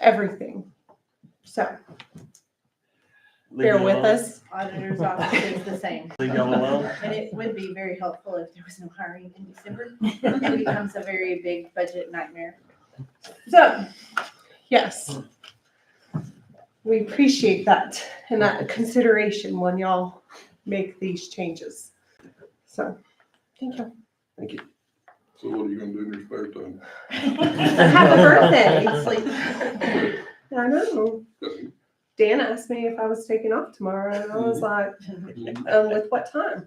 everything. So bear with us. Auditor's office is the same. Leave y'all alone. And it would be very helpful if there was no hiring in December. It becomes a very big budget nightmare. So, yes, we appreciate that and that consideration when y'all make these changes. So, thank you. Thank you. So what are you gonna do in your spare time? Have a birthday. Sleep. I know. Dan asked me if I was taking off tomorrow, and I was like, with what time?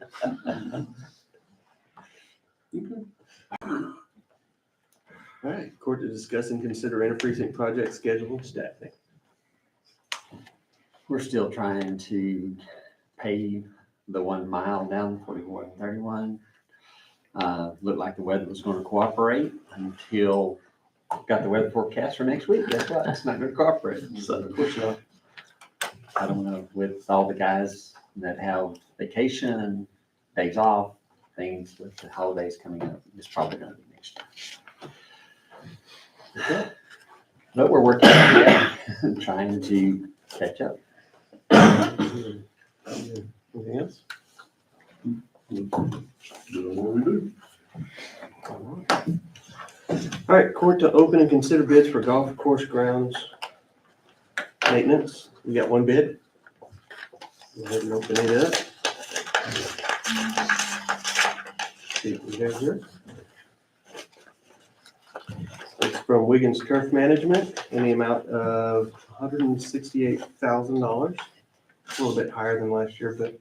All right, court to discuss and consider interprecinct project schedule and staffing. We're still trying to pave the 1 mile down 4131. Looked like the weather was going to cooperate until got the weather forecast for next week. Guess what? It's not going to cooperate. So of course not. I don't know, with all the guys that have vacation, days off, things with the holidays coming up, it's probably going to be next year. Okay. But we're working on it, trying to catch up. Anything else? Doing what we do. All right, court to open and consider bids for golf course grounds maintenance. We got one bid. Go ahead and open it up. See what we have here. It's from Wiggins Turf Management in the amount of $168,000. A little bit higher than last year, but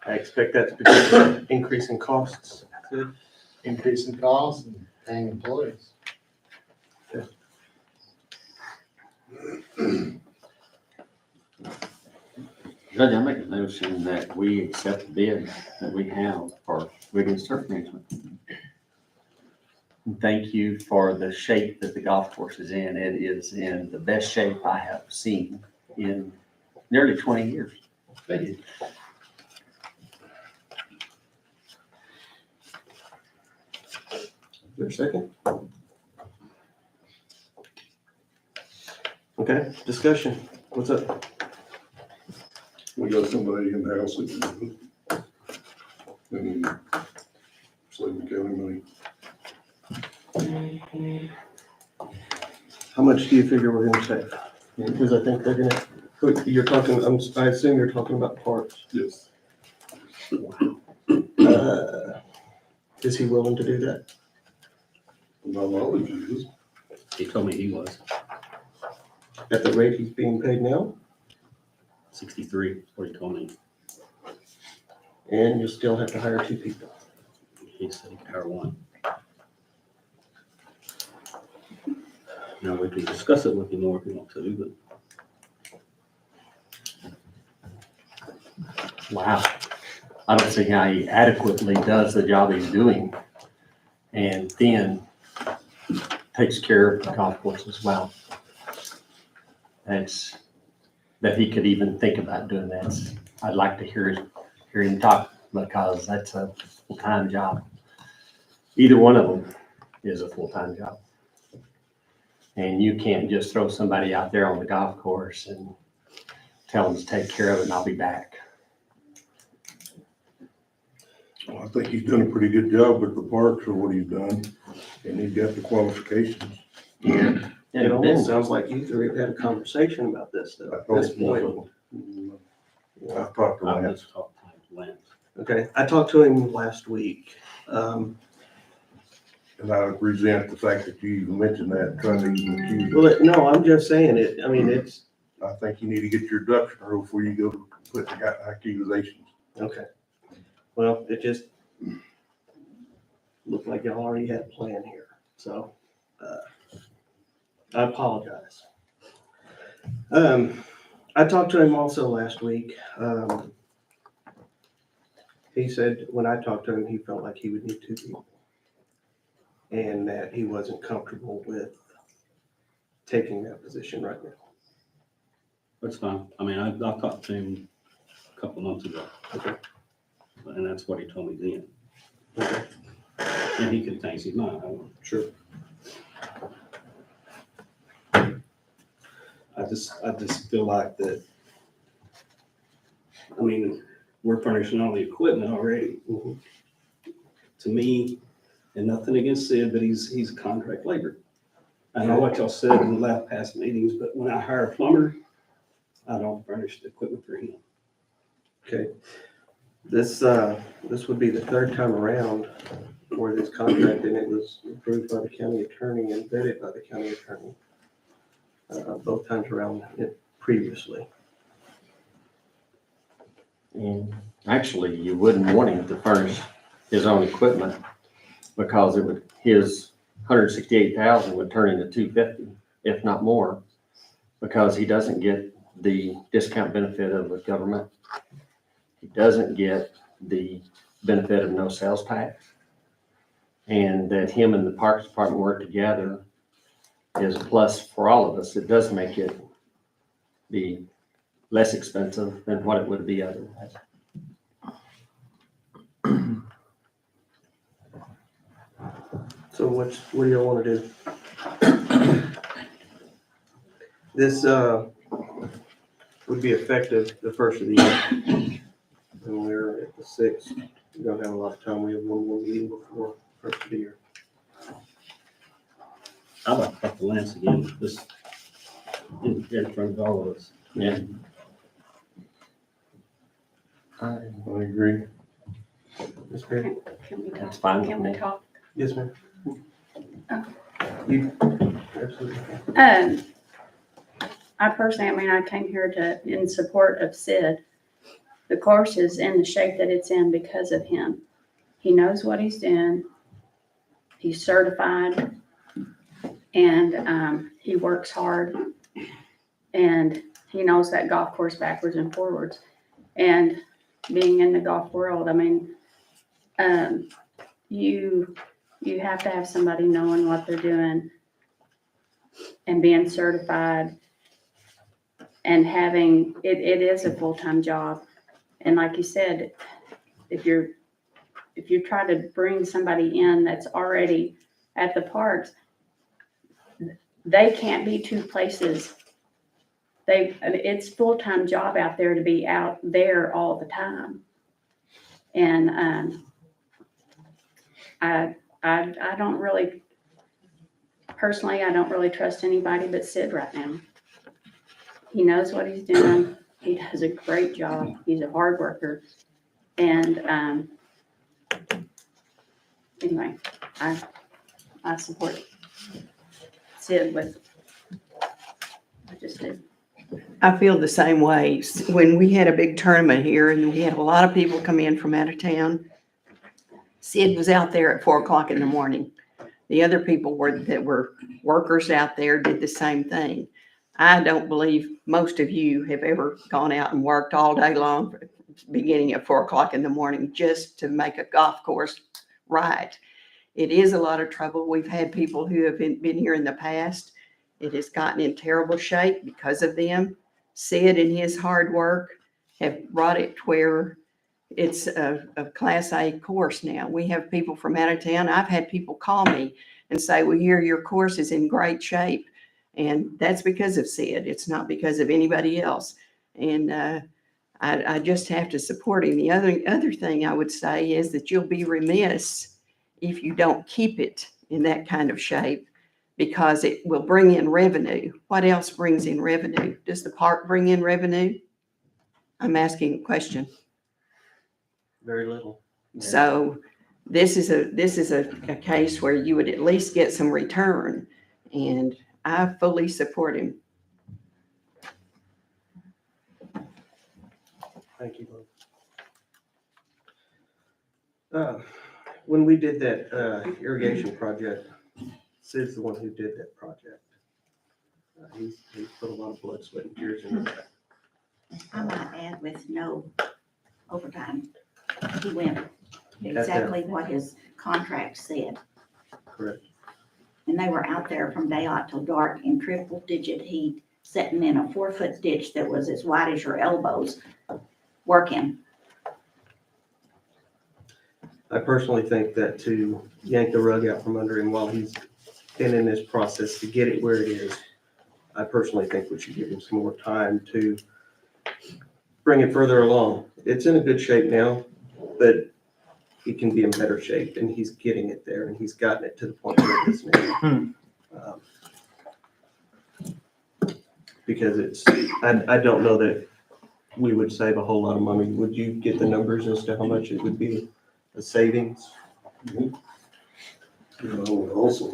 I expect that's because of the increase in costs. Sid? Increase in costs and paying employees. Judge, I make a motion that we accept the bid that we have for Wiggins Turf Management. And thank you for the shape that the golf course is in. It is in the best shape I have seen in nearly 20 years. Thank you. Is there a second? Okay, discussion. What's up? We got somebody in the house that can do it. And save the county money. How much do you figure we're gonna save? Because I think they're gonna, you're talking, I assume you're talking about parts. Yes. Is he willing to do that? My knowledge is, He told me he was At the rate he's being paid now? 63, is what he told me. And you still have to hire 2 people. He said he could hire 1. Now, we can discuss it with him more if he wants to, but Wow. I don't see how he adequately does the job he's doing and then takes care of the golf course as well. That's, that he could even think about doing that. I'd like to hear him talk because that's a full-time job. Either one of them is a full-time job. And you can't just throw somebody out there on the golf course and tell them to take care of it and I'll be back. I think he's done a pretty good job with the parks for what he's done, and he's got the qualifications. It And almost sounds like you three have had a conversation about this though. At this point. I've talked to I've Lance. just talked to Lance. Okay, I talked to him last week. And I resent the fact that you even mentioned that, trying to even accuse Well, no, I'm just saying it, I mean, it's, I think you need to get your ducks in a row before you go to put the accusations. okay. Well, it just looked like y'all already had a plan here, so, I apologize. I talked to him also last week. He said, when I talked to him, he felt like he would need 2 people. And that he wasn't comfortable with taking that position right now. That's fine. I mean, I talked to him a couple months ago. Okay. And that's what he told me then. Okay. And he could change his mind. I don't know. Sure. I just feel like that, I mean, we're furnishing all the equipment already. Mhm. To me, and nothing against Sid, but he's contract labor. I know what y'all said in the last past meetings, but when I hire a plumber, I don't furnish the equipment for him. Okay. This would be the third time around for this contract, and it was approved by the county attorney and vetted by the county attorney. Both times around it previously. And actually, you wouldn't want him to furnish his own equipment because his 168,000 would turn into 250, if not more, because he doesn't get the discount benefit of the government. He doesn't get the benefit of no sales tax. And that him and the Parks Department work together is a plus for all of us. It does make it be less expensive than what it would be otherwise. So what do you want to do? This would be effective the first of the year. And we're at the 6th. We don't have a lot of time. We have one more meeting before first of the year. I'd like to talk to Lance again, just in front of all of us. Yeah. I agree. Ms. Perry? Can we talk? That's fine with Can we me. talk? Yes, ma'am. Oh. You, absolutely. I personally, I mean, I came here in support of Sid. The course is in the shape that it's in because of him. He knows what he's doing. He's certified and he works hard and he knows that golf course backwards and forwards. And being in the golf world, I mean, you have to have somebody knowing what they're doing and being certified and having, it is a full-time job. And like you said, if you try to bring somebody in that's already at the parks, they can't be two places. It's full-time job out there to be out there all the time. And I don't really, personally, I don't really trust anybody but Sid right now. He knows what he's doing. He does a great job. He's a hard worker. And anyway, I support Sid with, I just do. I feel the same way. When we had a big tournament here and we had a lot of people come in from out of town, Sid was out there at 4:00 in the morning. The other people that were workers out there did the same thing. I don't believe most of you have ever gone out and worked all day long, beginning at 4:00 in the morning, just to make a golf course right. It is a lot of trouble. We've had people who have been here in the past. It has gotten in terrible shape because of them. Sid and his hard work have brought it to where it's a Class A course now. We have people from out of town. I've had people call me and say, "We hear your course is in great shape." And that's because of Sid. It's not because of anybody else. And I just have to support him. The other thing I would say is that you'll be remiss if you don't keep it in that kind of shape, because it will bring in revenue. What else brings in revenue? Does the park bring in revenue? I'm asking a question. Very little. So this is a case where you would at least get some return, and I fully support him. Thank you both. When we did that irrigation project, Sid's the one who did that project. He's put a lot of blood, sweat, and tears into that. I might add, with no overtime, he went exactly what his contract said. Correct. And they were out there from daylight till dark in triple digit heat, sitting in a 4-foot ditch that was as wide as your elbows, working. I personally think that to yank the rug out from under him while he's been in this process to get it where it is, I personally think we should give him some more time to bring it further along. It's in a good shape now, but it can be in better shape, and he's getting it there, and he's gotten it to the point where it is now. Because I don't know that we would save a whole lot of money. Would you get the numbers as to how much it would be a savings? You know, also,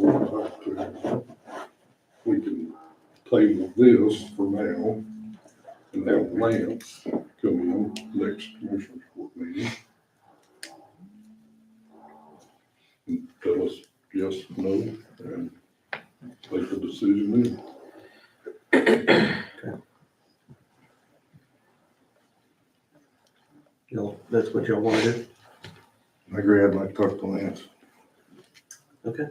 we can table this for now and have Lance come in next commissioner's court meeting. And tell us yes, no, and make the decision then. That's what y'all want to do? I agree, I'd like to talk to Lance. Okay.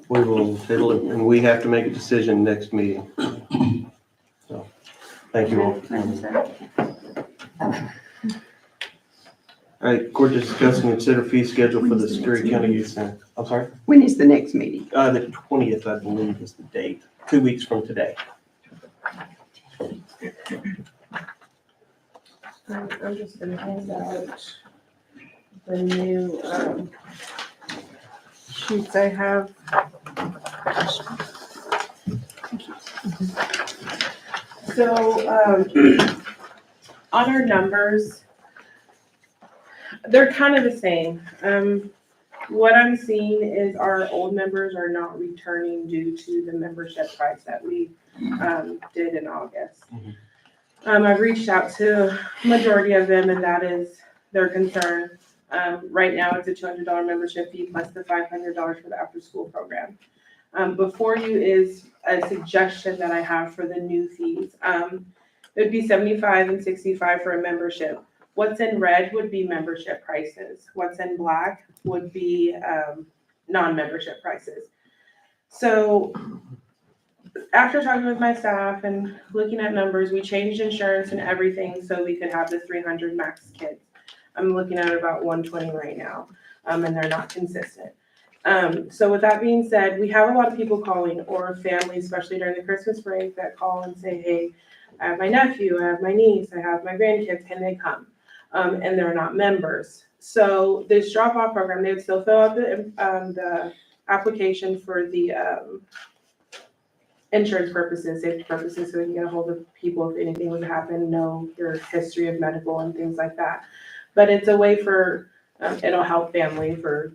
We will table it, and we have to make a decision next meeting. So, thank you all. All right, court to discuss and consider fee schedule for the Scurry County Youth Center. I'm sorry? When is the next meeting? The 20th, I believe, is the date, 2 weeks from today. I'm just gonna hand out the new, sheets I have. So, on our numbers, they're kind of the same. What I'm seeing is our old members are not returning due to the membership price that we, did in August. I've reached out to majority of them, and that is their concern. Right now, it's a $200 membership fee plus the $500 for the after-school program. Before you is a suggestion that I have for the new fees. It would be $75 and $65 for a membership. What's in red would be membership prices. What's in black would be non-membership prices. So after talking with my staff and looking at numbers, we changed insurance and everything so we could have the 300 max kids. I'm looking at about 120 right now, and they're not consistent. So with that being said, we have a lot of people calling, or families, especially during the Christmas break, that call and say, hey, I have my nephew, I have my niece, I have my grandkids, can they come? And they're not members. So this drop-off program, they would still fill out the application for the insurance purposes, safety purposes, so we can get a hold of people if anything would happen, know their history of medical and things like that. But it's a way for, it'll help family for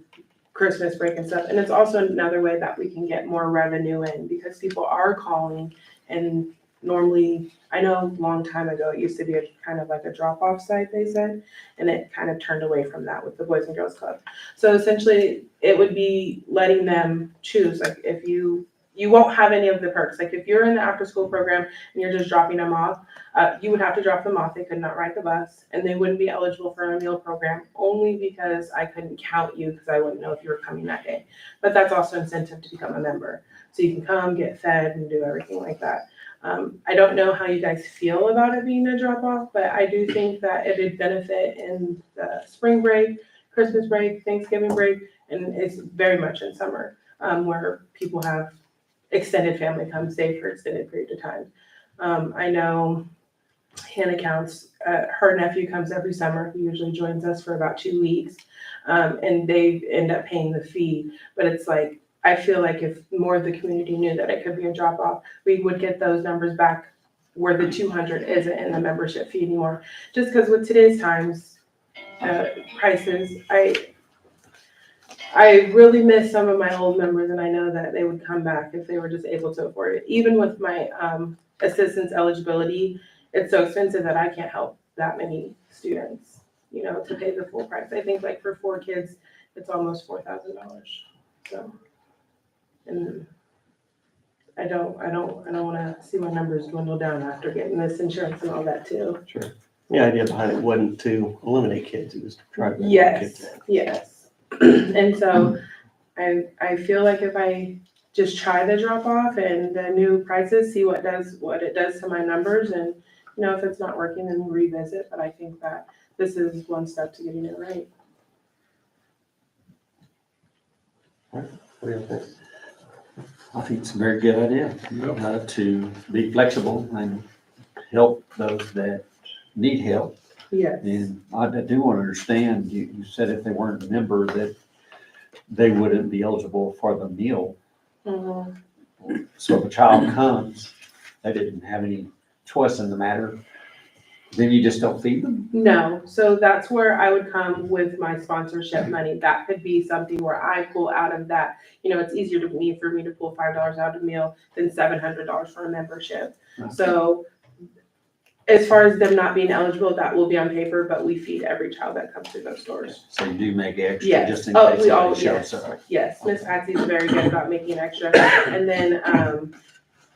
Christmas break and stuff. And it's also another way that we can get more revenue in, because people are calling, and normally, I know a long time ago, it used to be a kind of like a drop-off site, they said, and it kind of turned away from that with the Boys and Girls Club. So essentially, it would be letting them choose, like if you won't have any of the perks. Like if you're in the after-school program and you're just dropping them off, you would have to drop them off. They could not ride the bus, and they wouldn't be eligible for a meal program only because I couldn't count you because I wouldn't know if you were coming that day. But that's also incentive to become a member. So you can come, get fed, and do everything like that. I don't know how you guys feel about it being a drop-off, but I do think that it would benefit in the spring break, Christmas break, Thanksgiving break, and it's very much in summer, where people have extended family come stay for extended period of time. I know Hannah counts, her nephew comes every summer. He usually joins us for about 2 weeks, and they end up paying the fee. But it's like, I feel like if more of the community knew that it could be a drop off, we would get those numbers back where the 200 isn't in the membership fee anymore. Just because with today's times, prices, I really miss some of my old members, and I know that they would come back if they were just able to afford it. Even with my assistance eligibility, it's so expensive that I can't help that many students, you know, to pay the full price. I think like for 4 kids, it's almost $4,000. So, and I don't want to see my numbers dwindle down after getting this insurance and all that too. Sure. The idea behind it wasn't to eliminate kids, it was to try to bring more kids in. Yes. And so I feel like if I just try the drop off and the new prices, see what it does to my numbers, and you know, if it's not working, then we'll revisit. But I think that this is one step to getting it right. What do you think? I think it's a very good idea, Yep. to be flexible and help those that need help. Yes. And I do want to understand, you said if they weren't a member, that they wouldn't be eligible for the meal. Mhm. So if a child comes, they didn't have any choice in the matter, then you just don't feed them? No, so that's where I would come with my sponsorship money. That could be something where I pull out of that. You know, it's easier for me to pull $5 out of a meal than $700 for a membership. So as far as them not being eligible, that will be on paper, but we feed every child that comes through those stores. So you do make extra Yes. just in Oh, case we all- somebody shows yes. up? Yes, Miss Patsy's very good about making extra. And then,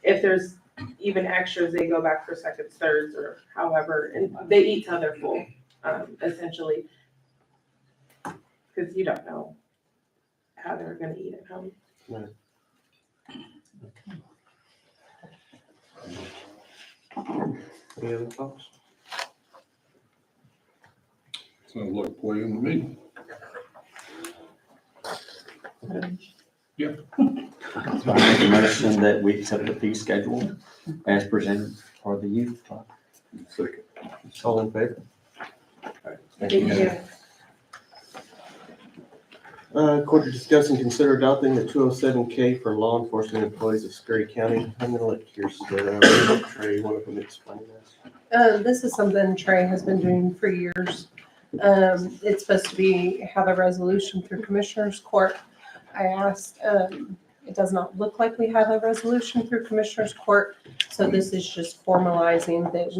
if there's even extras, they go back for seconds, thirds, or however, and they eat till they're full, essentially. Cause you don't know how they're gonna eat at home. Any other thoughts? Sounds like playing to me. So I make a motion that we accept the fee schedule as presented for the youth club. Second. All in favor? Thank you. Court to discuss and consider adopting the 207K for law enforcement employees of Scurry County. I'm gonna let Kirsten, Trey, one of them explain this. This is something Trey has been doing for years. It's supposed to have a resolution through Commissioners Court. I asked, it does not look like we have a resolution through Commissioners Court. So this is just formalizing that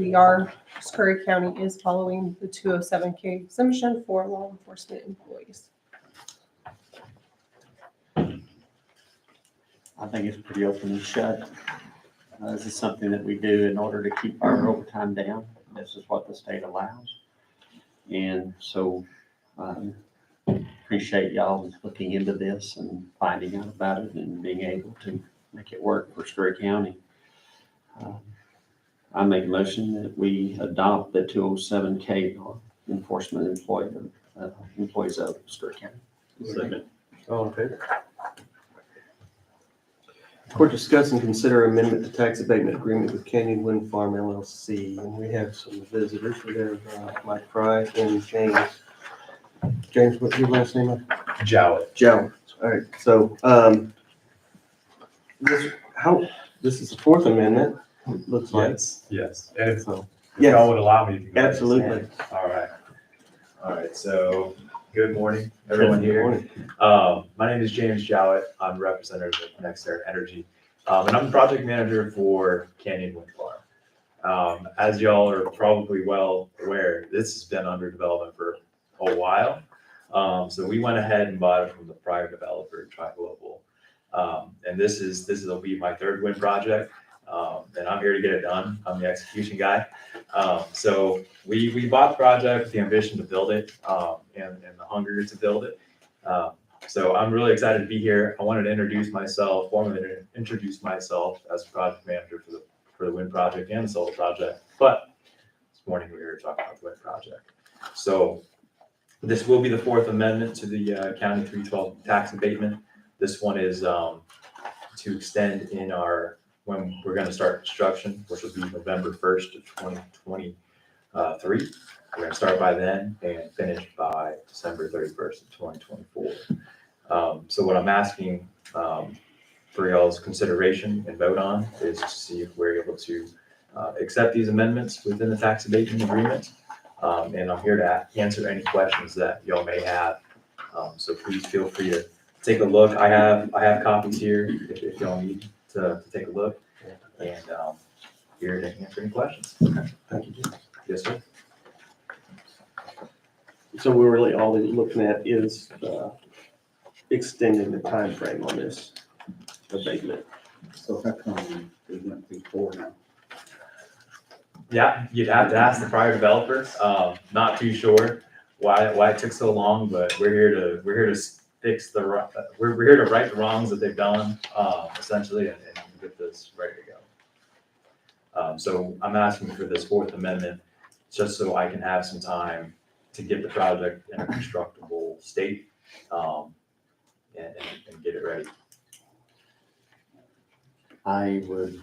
Scurry County is following the 207K exemption for law enforcement employees. I think it's pretty open and shut. This is something that we do in order to keep our overtime down. This is what the state allows. And so, appreciate y'all looking into this and finding out about it and being able to make it work for Scurry County. I make a motion that we adopt the 207K enforcement employees of Scurry County. Second. All in favor? Court discuss and consider amendment to tax abatement agreement with Canyon Wind Farm LLC. And we have some visitors. We have Mike Fry and James. James, what's your last name? Jowett. Joe. All right, so, this is the fourth amendment, it looks like. Yes, and if So, y'all yes, would allow me to. go. absolutely. All right, so good morning, everyone Good here. morning. My name is James Jowett. I'm representative of NextAir Energy. And I'm the project manager for Canyon Wind Farm. As y'all are probably well aware, this has been under development for a while. So we went ahead and bought it from the prior developer, Tri-Global. And this will be my third wind project. And I'm here to get it done. I'm the execution guy. So we bought the project with the ambition to build it, and the hunger to build it. So I'm really excited to be here. I wanted to formally introduce myself as project manager for the wind project and the solar project. But this morning we were talking about the wind project. So this will be the fourth amendment to the County 312 tax abatement. This one is to extend when we're going to start construction, which will be November 1st of 2023. We're going to start by then and finish by December 31st of 2024. So what I'm asking for y'all's consideration and vote on is to see if we're able to accept these amendments within the tax abatement agreement. And I'm here to answer any questions that y'all may have. So please feel free to take a look. I have copies here if y'all need to take a look, and here to answer any questions. Thank you, James. Yes, sir. So we're really all we're looking at is extending the time frame on this abatement. So how come we went through four now? Yeah, you'd have to ask the prior developer. Not too sure why it took so long, but we're here to fix we're here to right the wrongs that they've done, essentially, and get this ready to go. So I'm asking for this fourth amendment just so I can have some time to get the project in a constructible state, and get it ready. I would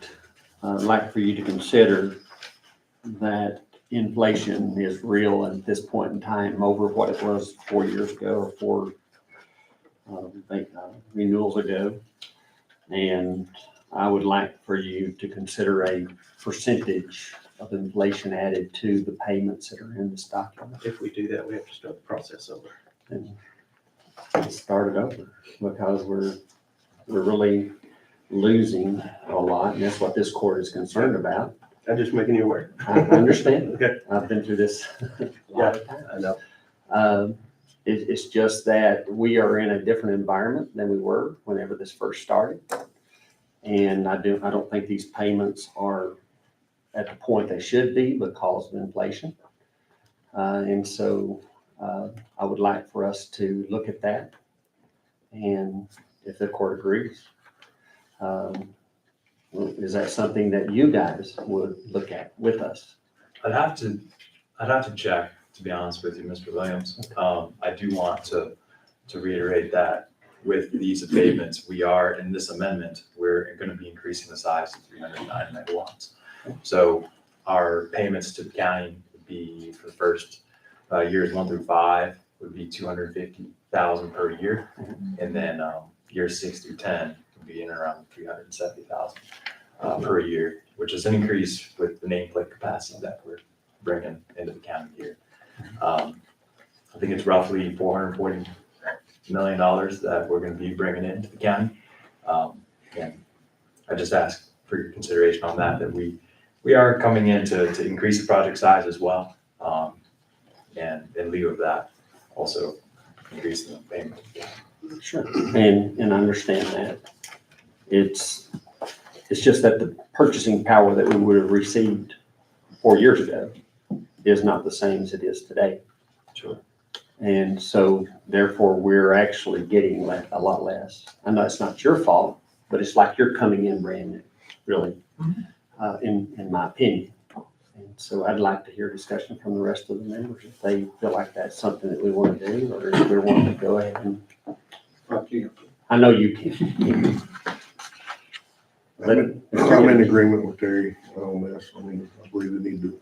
like for you to consider that inflation is real at this point in time over what it was 4 years ago or four renewals ago. And I would like for you to consider a percentage of inflation added to the payments that are in this document If we do that, we have to start the process over. and start it over because we're really losing a lot. And that's what this court is concerned about. I'm just making you aware. I understand. Okay. I've been through this a lot of times. I know. It's just that we are in a different environment than we were whenever this first started. And I don't think these payments are at the point they should be because of inflation. And so I would like for us to look at that. And if the court agrees, is that something that you guys would look at with us? I'd have to check, to be honest with you, Mr. Williams. I do want to reiterate that with these abatements, we are, in this amendment, we're gonna be increasing the size to 309 megawatts. So our payments to the county would be, for the first years 1 through 5, would be 250,000 per year. And then years 6 through 10 would be in around 370,000 per year, which is an increase with the nameplate capacity that we're bringing into the county here. I think it's roughly $440 million that we're gonna be bringing into the county. And I just ask for your consideration on that we are coming in to increase the project size as well. And in lieu of that, also increasing the payment. Sure. And I understand that. It's just that the purchasing power that we would have received 4 years ago is not the same as it is today. Sure. And so therefore, we're actually getting a lot less. I know it's not your fault, but it's like you're coming in brand new, really, in my opinion. And so I'd like to hear discussion from the rest of the members if they feel like that's something that we want to do, or if we want to go ahead and, I know you can. I'm in agreement with Terry on this. I mean, I believe we need to,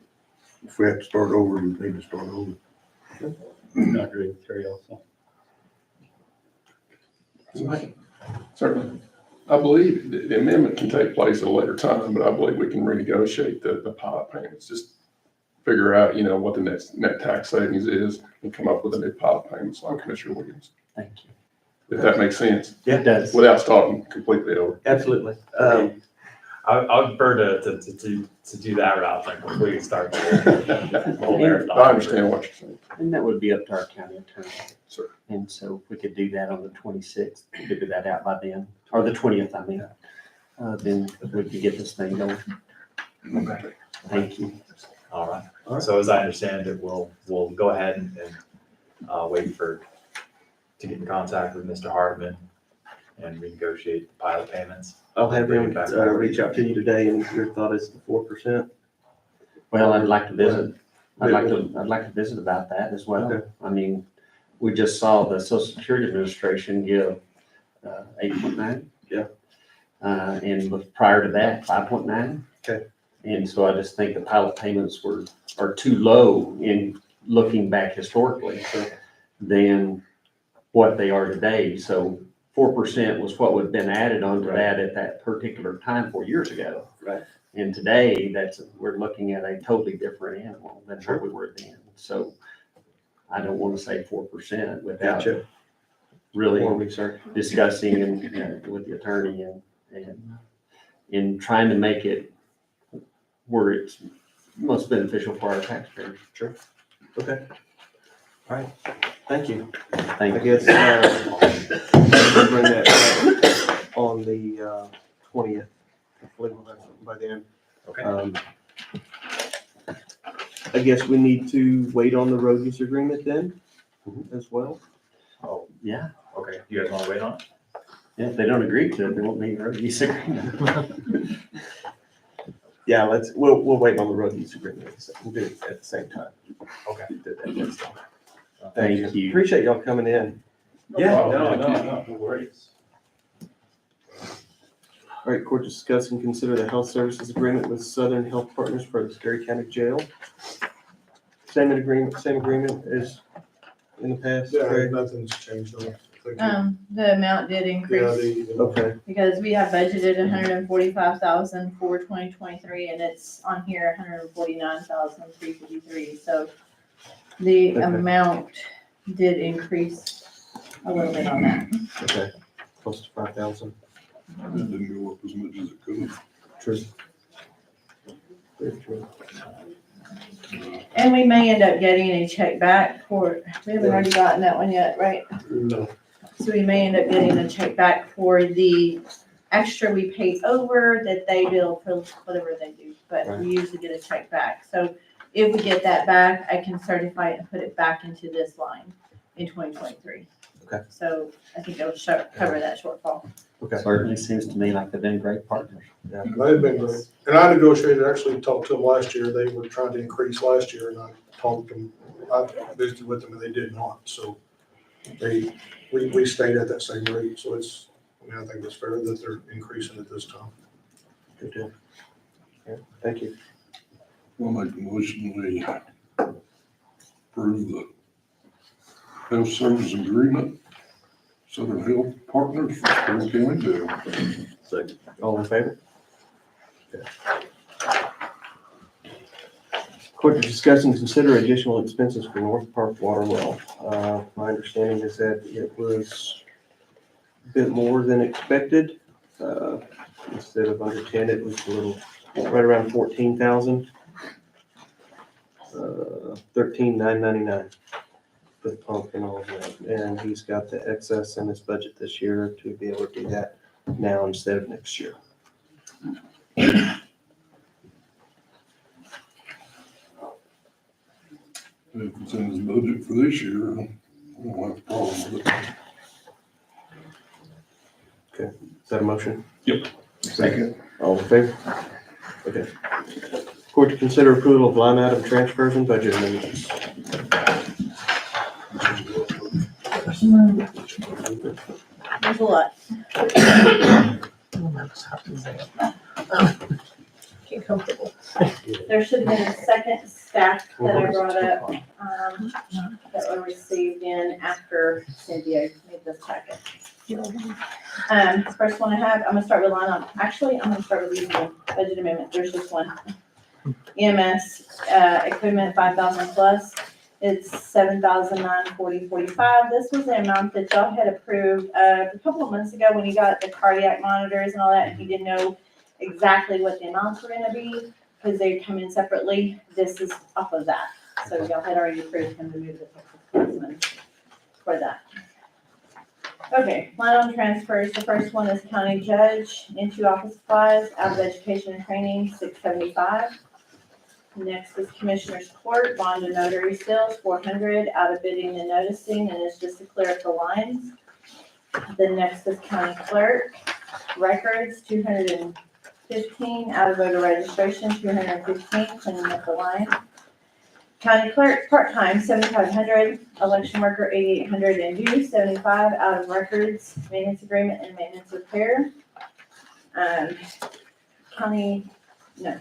if we have to start over, we need to start over. I agree with Terry also. Certainly. I believe the amendment can take place at a later time, but I believe we can renegotiate the pilot payments. Just figure out, what the net tax savings is and come up with a new pilot payment. So I'm Commissioner Williams. Thank you. If that makes sense, It does. without starting completely over. Absolutely. I would prefer to do that route than completely start the whole marathon. I understand what you're saying. And that would be up to our county attorney. Sure. And so if we could do that on the 26th, figure that out by then, or the 20th, I mean, then we could get this thing going. Okay. Thank you. All right. So as I understand it, we'll go ahead and wait to get in contact with Mr. Hartman and renegotiate the pilot payments. I'll have him reach out to you today, and your thought is the 4%? Well, I'd like to visit. I'd like to visit about that as well. Okay. I mean, we just saw the Social Security Administration give 8.9. Yeah. And prior to that, 5.9. Okay. And so I just think the pilot payments are too low in looking back historically than what they are today. So 4% was what would have been added onto that at that particular time 4 years ago. Right. And today, we're looking at a totally different animal than what we were then. So I don't want to say 4% without Gotcha. really More research. discussing and with the attorney and in trying to make it where it's most beneficial for our taxpayers. Sure. Okay. All right. Thank you. Thank I you. guess we'll bring that back on the 20th. Hopefully we'll have something by then. Okay. I guess we need to wait on the road use agreement then as well. Oh, Yeah. okay. You guys want to wait on it? Yeah, if they don't agree to it, they won't need a road use agreement. Yeah, we'll wait on the road use agreement. We'll do it at the same time. Okay. Thank you. Appreciate y'all coming in. Yeah, no worries. All right, court discuss and consider the health services agreement with Southern Health Partners for the Scurry County Jail. Same agreement as in the past, Yeah, correct? nothing's changed on it. The amount did Yeah, increase Okay, because we have budgeted 145,000 for 2023 and it's on here 149,353. So the Okay. amount did increase a little bit on that. okay, close to 5,000. It didn't go up as much as it could. True. Very true. And we may end up getting a check back for, we haven't already gotten that one yet, right? No. So we may end up getting a check back for the extra we paid over that they bill for whatever they do, but we usually get a check back. So if we get that back, I can certify it and put it back into this line in 2023. Okay. So I think it'll cover that shortfall. Okay. Certainly seems to me like they've been great partners. They've been great. And I negotiated, actually talked to them last year. They were trying to increase last year and I talked to them, I visited with them and they did not. So we stayed at that same rate. So it's, I think it's fair that they're increasing it this time. Good deal. Yeah, thank you. I'll make the motion, we approve the health service agreement, Southern Health Partners for Scurry County Jail. Second. All in favor? Okay. Court to discuss and consider additional expenses for North Park Water Well. My understanding is that it was a bit more than expected. Instead of under 10, it was a little, right around 14,000. 13,999 for the pump and all of that. And he's got the excess in his budget this year to be able to do that now instead of next year. If it's in his budget for this year, I don't have a problem with it. Is that a motion? Yep. Second. All in favor? Okay. Court to consider approval of line item transfers and budget amendments. There's a lot. Get comfortable. There should have been a second stack that I brought up, that were received in after Cynthia made this packet. First one I have, I'm gonna start with line on, actually, I'm gonna start with these one, budget amendment, there's just one. EMS, equipment 5,000 plus, it's 7,940.45. This was the amount that y'all had approved, a couple of months ago when you got the cardiac monitors and all that, and you didn't know exactly what the amounts were gonna be, because they come in separately. This is off of that. So y'all had already approved him to move the placement for that. Okay, line on transfers. The first one is county judge into office supplies, out of education and training, 675. Next is commissioner's court, bond and notary seals, 400, out of bidding and noticing, and it's just to clear up the lines. The next is county clerk, records, 215, out of voter registration, 215, cleaning up the line. County clerk, part-time, 7,500, election worker, 8,800, and due, 75, out of records, maintenance agreement and maintenance repair.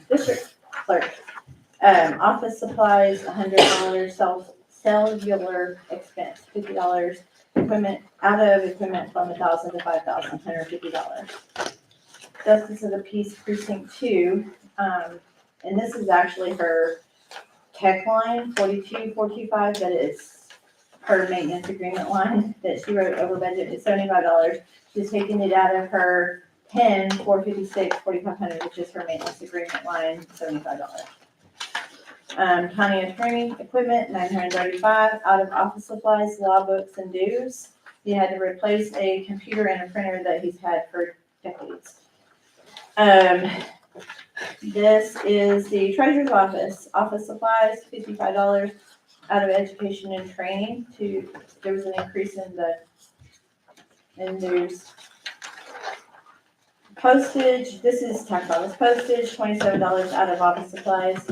District clerk, office supplies, $100, cellular expense, $50, equipment, out of equipment from 1,000 to 5,000, $150. Justice of the Peace Precinct 2, and this is actually her tech line, 42,425, but it's her maintenance agreement line that she wrote over budget, it's $75. She's taking it out of her 456, 4,500, which is her maintenance agreement line, $75. County attorney equipment, 935, out of office supplies, law books, and dues. He had to replace a computer and a printer that he's had for decades. This is the treasurer's office supplies, $55, out of education and training there was an increase in there's postage, this is tax office postage, $27 out of office supplies.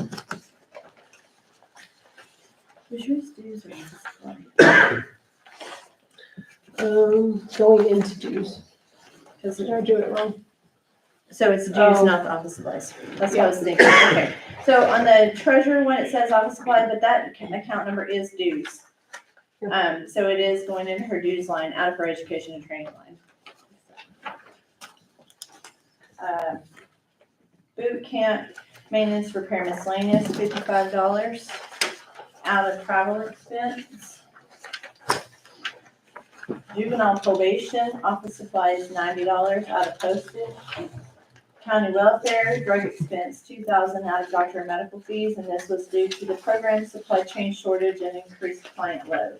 Treasurer's dues or office supplies? Going into dues. Did I do it wrong? So it's dues, Oh. not the office supplies. That's what I was thinking. Okay. So on the treasurer one, it says office supply, but that account number is dues. So it is going in her dues line out of her education and training line. Boot camp maintenance repair miscellaneous, $55 out of travel expense. Juvenile probation, office supplies, $90 out of postage. County welfare, drug expense, $2,000 out of doctor and medical fees, and this was due to the program supply chain shortage and increased client load.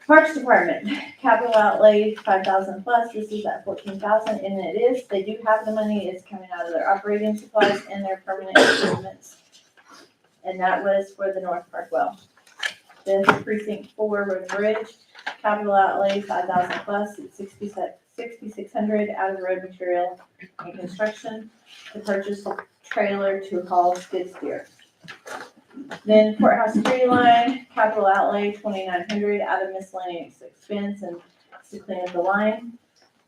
Parks Department, capital outlay, $5,000 plus, this is at $14,000, and it is, they do have the money, it's coming out of their operating supplies and their permanent improvements. And that was for the North Park well. Then precinct 4 road bridge, capital outlay, $5,000 plus, it's $6,600 out of road material and construction to purchase a trailer to haul skid steer. Then courthouse tree line, capital outlay, $2,900 out of miscellaneous expense and to clean up the line.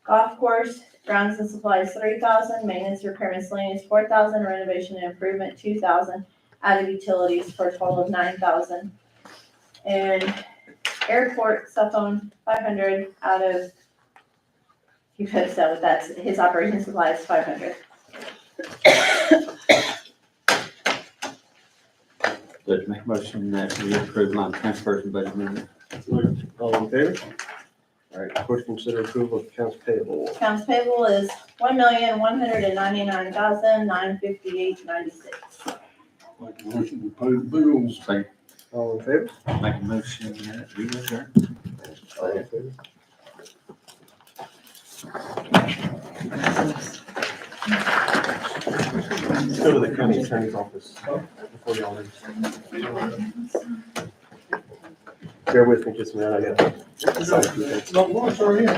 Golf course, grounds and supplies, $3,000, maintenance, repair, miscellaneous, $4,000, renovation and improvement, $2,000 out of utilities for a total of $9,000. And airport cell phone, $500 out of, you could have said that's his operation supplies, $500. Let's make a motion that we approve line transfers and budget amendment. All in favor? All right, clerk consider approval of accounts payable. Accounts payable is $1,199,958.96. Make a motion to pay the bills. Say, All in favor? make a motion that we adjourn. All in favor? Let's go to the county attorney's office before y'all leave. Bear with me just a minute, I got. Not much, are you?